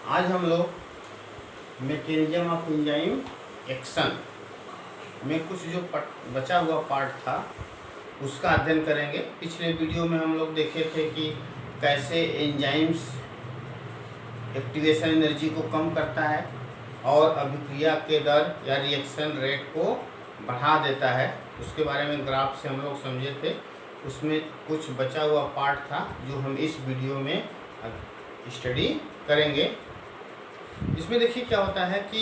आज हम लोग मैकेनिज्म ऑफ एंजाइम एक्शन में कुछ जो बचा हुआ पार्ट था उसका अध्ययन करेंगे। पिछले वीडियो में हम लोग देखे थे कि कैसे एंजाइम्स एक्टिवेशन एनर्जी को कम करता है और अभिक्रिया के दर या रिएक्शन रेट को बढ़ा देता है। उसके बारे में ग्राफ से हम लोग समझे थे। उसमें कुछ बचा हुआ पार्ट था जो हम इस वीडियो में स्टडी करेंगे। इसमें देखिए क्या होता है कि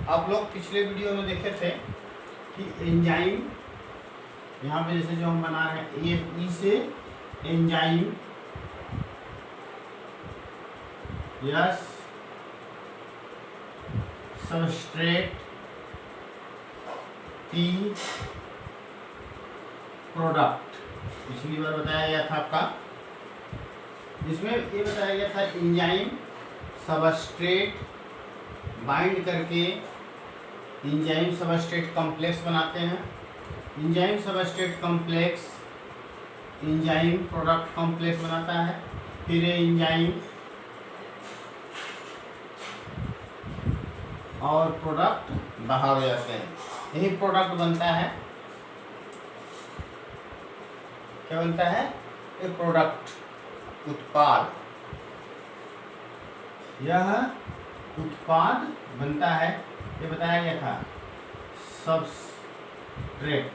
आप लोग पिछले वीडियो में देखे थे कि एंजाइम यहाँ पे जैसे जो हम बना रहे हैं ई से enzyme yes substrate P product पिछली बार बताया गया था आपका, जिसमें ये बताया गया था एंजाइम सबस्ट्रेट बाइंड करके एंजाइम सबस्ट्रेट कॉम्प्लेक्स बनाते हैं। Enzyme substrate complex enzyme product complex बनाता है। फिर एंजाइम और प्रोडक्ट बाहर हो जाते हैं। यही प्रोडक्ट बनता है। क्या बनता है? एक प्रोडक्ट, उत्पाद। यह उत्पाद बनता है, ये बताया गया था, सबस्ट्रेट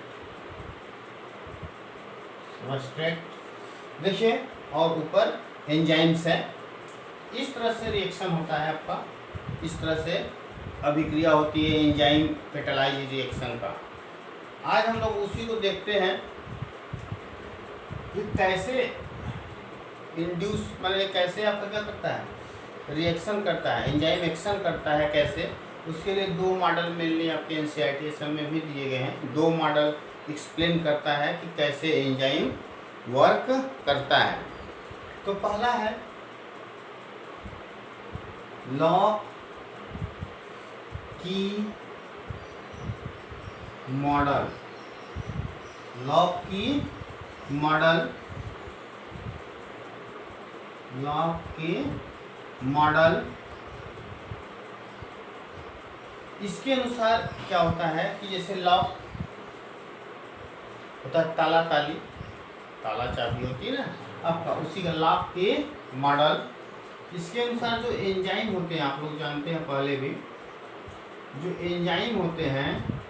देखिए, और ऊपर एंजाइम्स है। इस तरह से रिएक्शन होता है आपका, इस तरह से अभिक्रिया होती है एंजाइम कैटालाइज रिएक्शन का। आज हम लोग उसी को देखते हैं कि कैसे इंड्यूस मतलब कैसे आपका क्या करता है, रिएक्शन करता है, एंजाइम एक्शन करता है कैसे। उसके लिए दो मॉडल मेनली आपके एनसीईआरटी में भी दिए गए हैं। दो मॉडल एक्सप्लेन करता है कि कैसे एंजाइम वर्क करता है। तो पहला है लॉक की मॉडल। लॉक की मॉडल, लॉक के मॉडल, इसके अनुसार क्या होता है कि जैसे लॉक होता है ताला ताली, ताला चाबी होती है ना आपका, उसी का लॉक के मॉडल। इसके अनुसार जो एंजाइम होते हैं, आप लोग जानते हैं पहले भी, जो एंजाइम होते हैं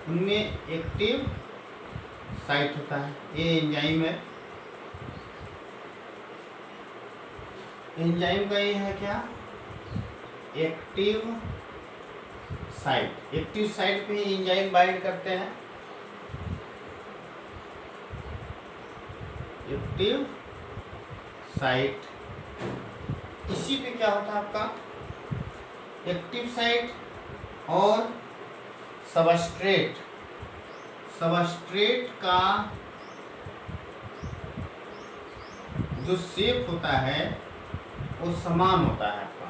उनमें एक्टिव साइट होता है। ये एंजाइम है, एंजाइम का ये है क्या, एक्टिव साइट। एक्टिव साइट पे ही एंजाइम बाइंड करते हैं। एक्टिव साइट, इसी पे क्या होता है आपका एक्टिव साइट और सबस्ट्रेट। सबस्ट्रेट का जो शेप होता है वो समान होता है आपका।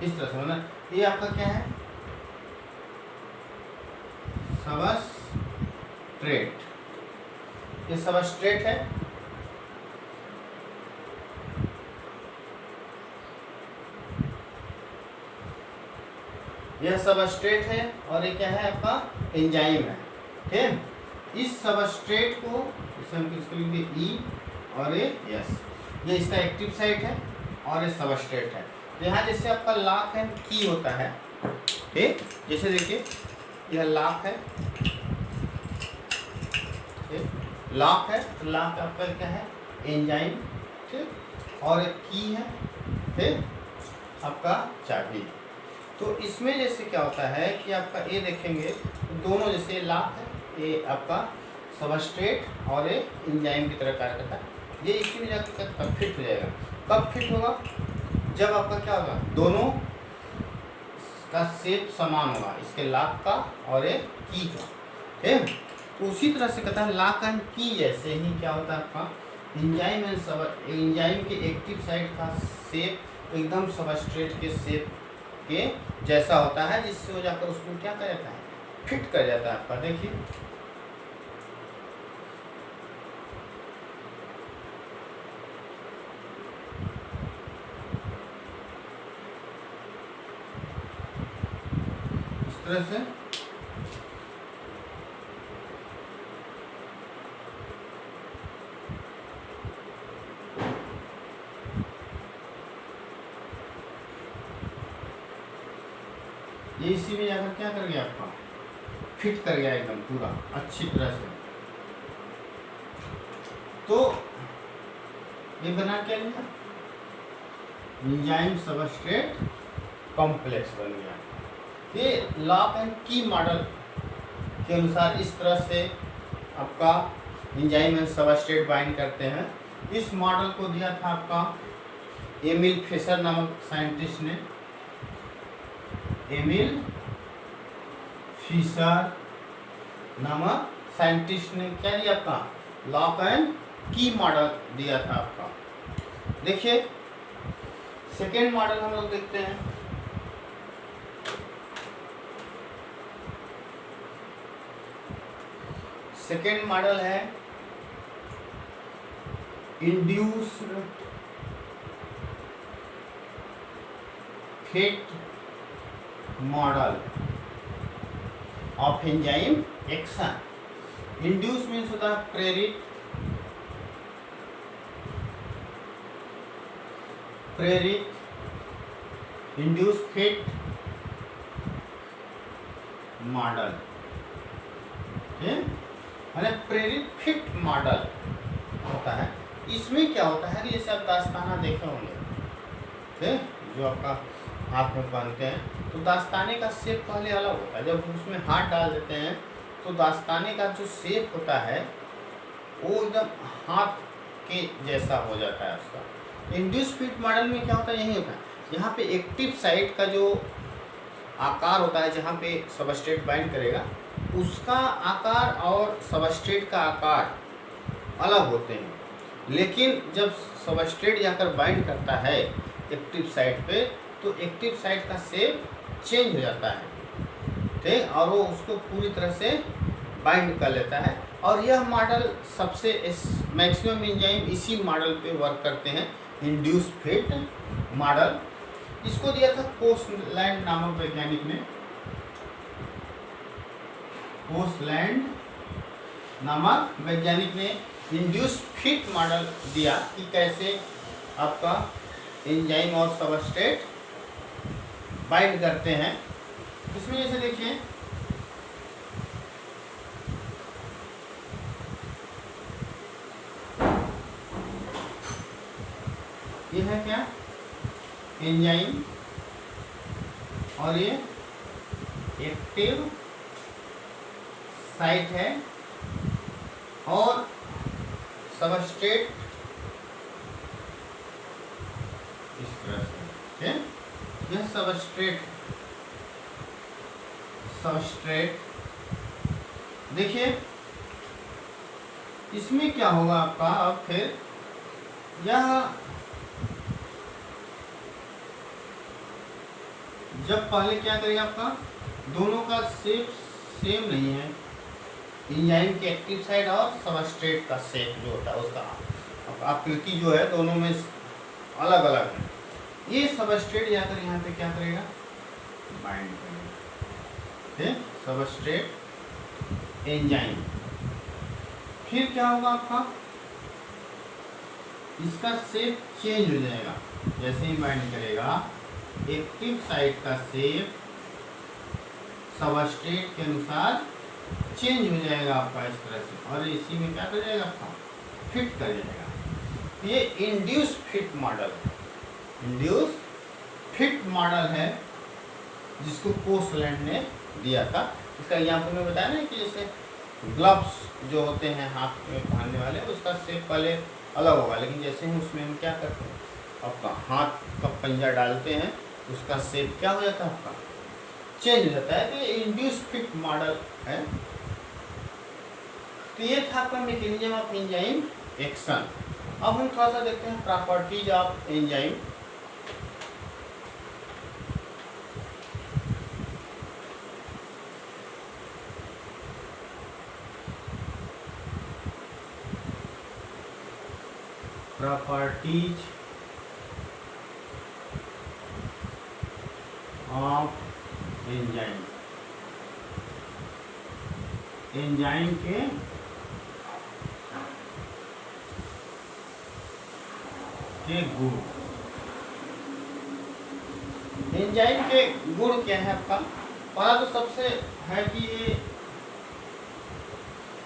इस तरह से मतलब ये आपका क्या है, सबस्ट्रेट। ये सबस्ट्रेट है, यह सबस्ट्रेट है और ये क्या है आपका एंजाइम है। ठीक है, इस सबस्ट्रेट को इसे हम किसको लिखेंगे ई और ये यस, ये इसका एक्टिव साइट है और ये सबस्ट्रेट है। यहाँ जैसे आपका लॉक है, की होता है, ठीक, जैसे देखिए यह लॉक है, लॉक है, तो लॉक आपका क्या है एंजाइम, ठीक, और एक की है, ठीक, आपका चाबी। तो इसमें जैसे क्या होता है कि आपका ये देखेंगे दोनों, जैसे लॉक है, ये आपका सबस्ट्रेट और ये एंजाइम की तरह कार्य करता है। ये इसी में जाकर कब फिट हो जाएगा। कब फिट होगा? जब आपका क्या होगा, दोनों का शेप समान होगा, इसके लॉक का और ये की का। ठीक, तो उसी तरह से कहता है लॉक एंड की जैसे ही क्या होता है आपका एंजाइम एंड एंजाइम के एक्टिव साइट का शेप एकदम सबस्ट्रेट के शेप के जैसा होता है, जिससे हो जाकर उसको क्या कर जाता है, फिट कर जाता है आपका। देखिए तरह से ये इसी में जाकर क्या कर गया आपका, फिट कर गया एकदम पूरा अच्छी तरह से। तो ये बना क्या लिया, एंजाइम सबस्ट्रेट कॉम्प्लेक्स बन गया। ये लॉक एंड की मॉडल के अनुसार इस तरह से आपका एंजाइम एंड सबस्ट्रेट बाइंड करते हैं। इस मॉडल को दिया था आपका एमिल फिशर नामक साइंटिस्ट ने। एमिल फिशर नामक साइंटिस्ट ने क्या दिया आपका, लॉक एंड की मॉडल दिया था आपका। देखिए सेकेंड मॉडल हम लोग देखते हैं। सेकेंड मॉडल है induced fit model of enzyme action. Induce means होता है प्रेरित, इंड्यूस फेट मॉडल, मैंने प्रेरित फिट मॉडल होता है। इसमें क्या होता है कि जैसे आप दास्ताना देखे होंगे, ठीक, जो आपका हाथ में पहनते हैं, तो दास्ताने का शेप पहले अलग होता है। जब उसमें हाथ डाल देते हैं तो दास्ताने का जो शेप होता है वो एकदम हाथ के जैसा हो जाता है उसका। इंड्यूस फिट मॉडल में क्या होता है, यही होता है, यहाँ पे एक्टिव साइट का जो आकार होता है, जहाँ पे सबस्ट्रेट बाइंड करेगा, उसका आकार और सबस्ट्रेट का आकार अलग होते हैं। लेकिन जब सबस्ट्रेट जाकर बाइंड करता है एक्टिव साइट पे, तो एक्टिव साइट का शेप चेंज हो जाता है, ठीक, और वो उसको पूरी तरह से बाइंड कर लेता है। और यह मॉडल सबसे मैक्सिमम एंजाइम इसी मॉडल पे वर्क करते हैं, इंड्यूस फिट मॉडल। इसको दिया था कोसलैंड नामक वैज्ञानिक ने। कोसलैंड नामक वैज्ञानिक ने इंड्यूस फिट मॉडल दिया कि कैसे आपका एंजाइम और सबस्ट्रेट बाइंड करते हैं। इसमें जैसे देखिए ये है क्या, एंजाइम, और ये एक्टिव साइट है, और सबस्ट्रेट इस तरह से, यह सबस्ट्रेट देखिए इसमें क्या होगा आपका, अब फिर यह जब पहले क्या करेगा आपका, दोनों का शेप सेम नहीं है, एंजाइम के एक्टिव साइड और सबस्ट्रेट का शेप जो होता है उसका आकृति जो है दोनों में अलग अलग है। ये सबस्ट्रेट जाकर यहाँ पे क्या करेगा, बाइंड करेगा, ठीक, सबस्ट्रेट एंजाइम। फिर क्या होगा आपका, इसका शेप चेंज हो जाएगा जैसे ही बाइंड करेगा, एक्टिव साइट का शेप सबस्ट्रेट के अनुसार चेंज हो जाएगा आपका इस तरह से, और इसी में क्या कर जाएगा आपका, फिट कर जाएगा। ये induce fit model, induce fit model है जिसको कोसलैंड ने दिया था। इसका यहाँ पर मैं बताया ना कि जैसे ग्लव्स जो होते हैं हाथ में पहनने वाले, उसका शेप पहले अलग होगा, लेकिन जैसे ही उसमें हम क्या करते हैं, आपका हाथ का पंजा डालते हैं, उसका शेप क्या हो जाता है, आपका चेंज हो जाता है। तो ये इंड्यूस फिट मॉडल है। तो ये था आपका मैकेनिज्म ऑफ एंजाइम एक्शन। अब हम थोड़ा सा देखते हैं properties of enzyme. Properties of enzyme, enzyme के गुण। एंजाइम के गुण क्या है आपका? पहला तो सबसे है कि ये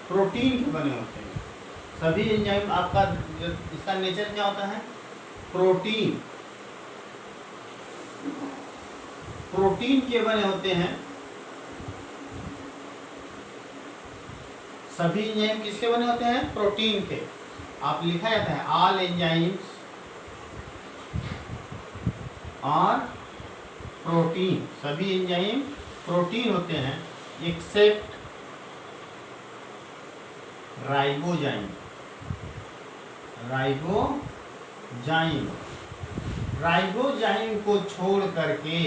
प्रोटीन के बने होते हैं। सभी एंजाइम आपका इसका नेचर क्या होता है? प्रोटीन के बने होते हैं। सभी एंजाइम किसके बने होते हैं? प्रोटीन के। आप लिखा जाता है ऑल एंजाइम्स और प्रोटीन। सभी एंजाइम प्रोटीन होते हैं एक्सेप्ट राइबोजाइम। राइबोजाइम को छोड़ करके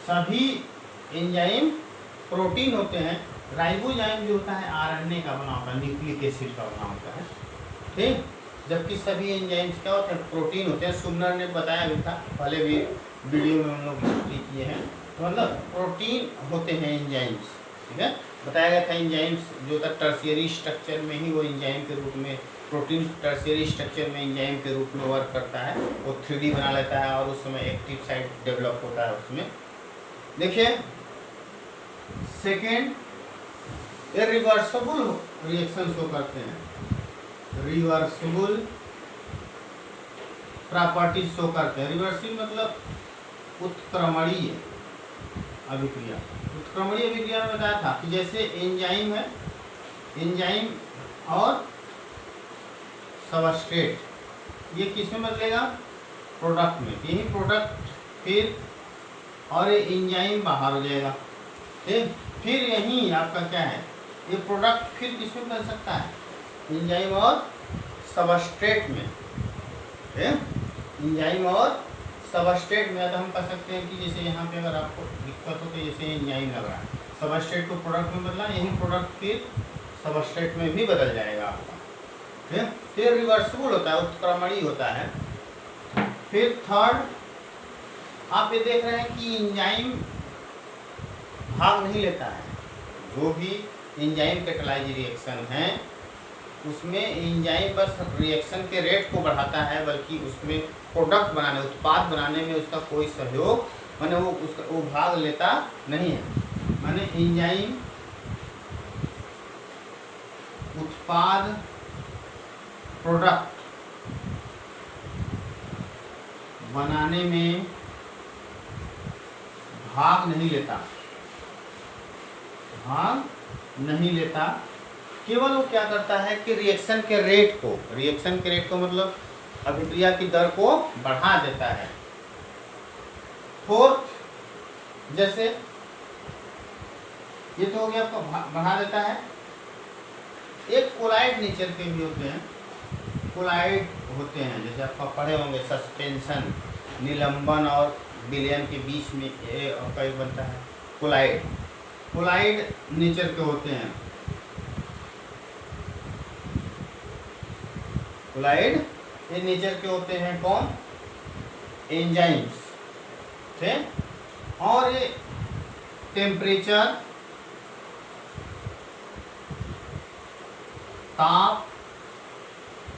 सभी एंजाइम प्रोटीन होते हैं। राइबोजाइम जो होता है आरएनए का बना होता है, न्यूक्लिक एसिड का बना होता है, ठीक। जबकि सभी एंजाइम्स क्या होते हैं? प्रोटीन होते हैं। सुमनर ने बताया भी था, पहले भी वीडियो में हम लोग किए हैं। मतलब प्रोटीन होते हैं एंजाइम्स, ठीक है। बताया गया था एंजाइम्स जो होता है टर्शियरी स्ट्रक्चर में ही वो एंजाइम के रूप में, प्रोटीन टर्शियरी स्ट्रक्चर में एंजाइम के रूप में वर्क करता है। वो 3D बना लेता है और उस समय एक्टिव साइट डेवलप होता है उसमें। देखिए सेकेंड, ये रिवर्सिबल रिएक्शन शो करते हैं। रिवर्सिबल प्रॉपर्टीज शो करते हैं। रिवर्सिबल मतलब उत्क्रमणीय अभिक्रिया। उत्क्रमणीय अभिक्रिया में बताया था कि जैसे एंजाइम है, एंजाइम और सबस्ट्रेट, ये किस में बदलेगा? प्रोडक्ट में। यही प्रोडक्ट फिर और ये एंजाइम बाहर हो जाएगा, ठीक। फिर यही आपका क्या है? ये प्रोडक्ट फिर किस में बन सकता है? एंजाइम और सबस्ट्रेट में, एंजाइम और सबस्ट्रेट में। तो हम कह सकते हैं कि जैसे यहाँ पे अगर आपको दिक्कत हो तो जैसे एंजाइम लग रहा है, सबस्ट्रेट को प्रोडक्ट में बदला, यही प्रोडक्ट फिर सबस्ट्रेट में भी बदल जाएगा आपका, ठीक। फिर रिवर्सिबल होता है, उत्क्रमणीय होता है। फिर थर्ड, आप ये देख रहे हैं कि एंजाइम भाग नहीं लेता है। जो भी एंजाइम कैटालाइज रिएक्शन है उसमें एंजाइम बस रिएक्शन के रेट को बढ़ाता है, बल्कि उसमें प्रोडक्ट बनाने, उत्पाद बनाने में उसका कोई सहयोग, माने वो भाग लेता नहीं है। माने एंजाइम उत्पाद प्रोडक्ट बनाने में भाग नहीं लेता। केवल वो क्या करता है कि रिएक्शन के रेट को मतलब अभिक्रिया की दर को बढ़ा देता है। फोर्थ, जैसे ये तो हो गया आपका बढ़ा देता है। एक कोलाइड नेचर के भी होते हैं, कोलाइड होते हैं, जैसे आपका पढ़े होंगे सस्पेंशन, निलंबन और विलयन के बीच में आपका एक बनता है कोलाइड नेचर के होते हैं। कोलाइड ये नेचर के होते हैं कौन? एंजाइम्स, ठीक। और ये टेम्परेचर, ताप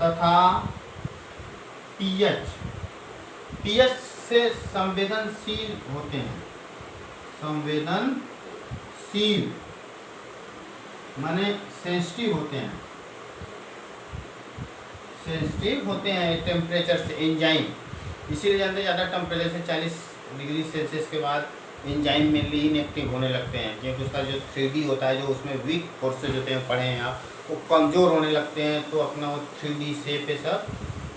तथा पीएच से संवेदनशील होते हैं। संवेदनशील माने सेंसिटिव होते हैं टेम्परेचर से एंजाइम। इसीलिए जानते हैं ज़्यादा टेम्परेचर से 40 डिग्री सेल्सियस के बाद एंजाइम मेनली इनएक्टिव होने लगते हैं, क्योंकि उसका जो 3D होता है, जो उसमें वीक फोर्सेज होते हैं, पढ़े हैं आप, वो कमज़ोर होने लगते हैं। तो अपना वो 3D शेप है सब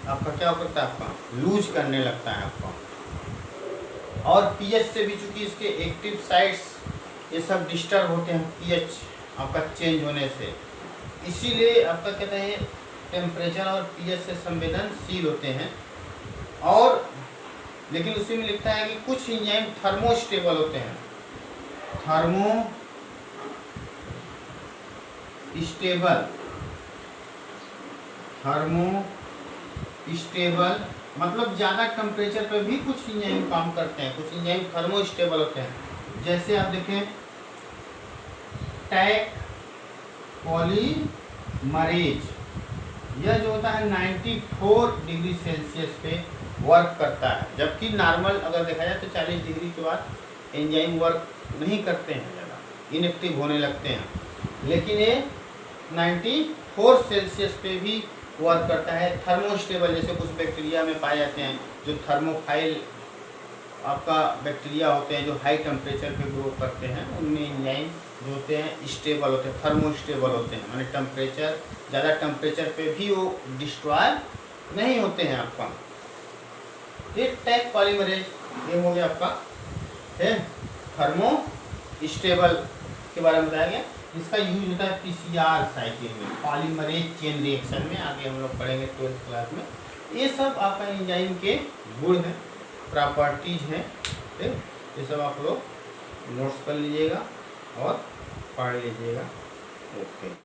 आपका क्या करता है? आपका लूज करने लगता है आपका। और पीएच से भी, चूँकि इसके एक्टिव साइट्स ये सब डिस्टर्ब होते हैं पीएच आपका चेंज होने से, इसीलिए आपका कहते हैं टेम्परेचर और पीएच से संवेदनशील होते हैं। और लेकिन उसी में लिखता है कि कुछ एंजाइम थर्मोस्टेबल होते हैं। थर्मोस्टेबल मतलब ज़्यादा टेम्परेचर पर भी कुछ एंजाइम काम करते हैं, कुछ एंजाइम थर्मोस्टेबल होते हैं। जैसे आप देखें टैक पॉलीमरेज, यह जो होता है 94 डिग्री सेल्सियस पे वर्क करता है, जबकि नॉर्मल अगर देखा जाए तो 40 डिग्री के बाद एंजाइम वर्क नहीं करते हैं, ज़्यादा इनएक्टिव होने लगते हैं, लेकिन ये 94 सेल्सियस पे भी वर्क करता है। थर्मोस्टेबल, जैसे कुछ बैक्टीरिया में पाए जाते हैं जो थर्मोफाइल आपका बैक्टीरिया होते हैं जो हाई टेम्परेचर पे ग्रो करते हैं, उनमें एंजाइम जो होते हैं स्टेबल होते हैं, थर्मोस्टेबल होते हैं, माने टेम्परेचर ज़्यादा टेम्परेचर पे भी वो डिस्ट्रॉय नहीं होते हैं आपका। ये टैग पॉलीमरेज ये हो गया आपका है थर्मो स्टेबल के बारे में बताया गया। इसका यूज होता है पीसीआर साइकिल में, पॉलीमरेज चेन रिएक्शन में, आगे हम लोग पढ़ेंगे 12th क्लास में। ये सब आपका एंजाइम के गुण हैं, प्रॉपर्टीज हैं, ठीक, ये सब आप लोग नोट्स कर लीजिएगा और पढ़ लीजिएगा। ओके।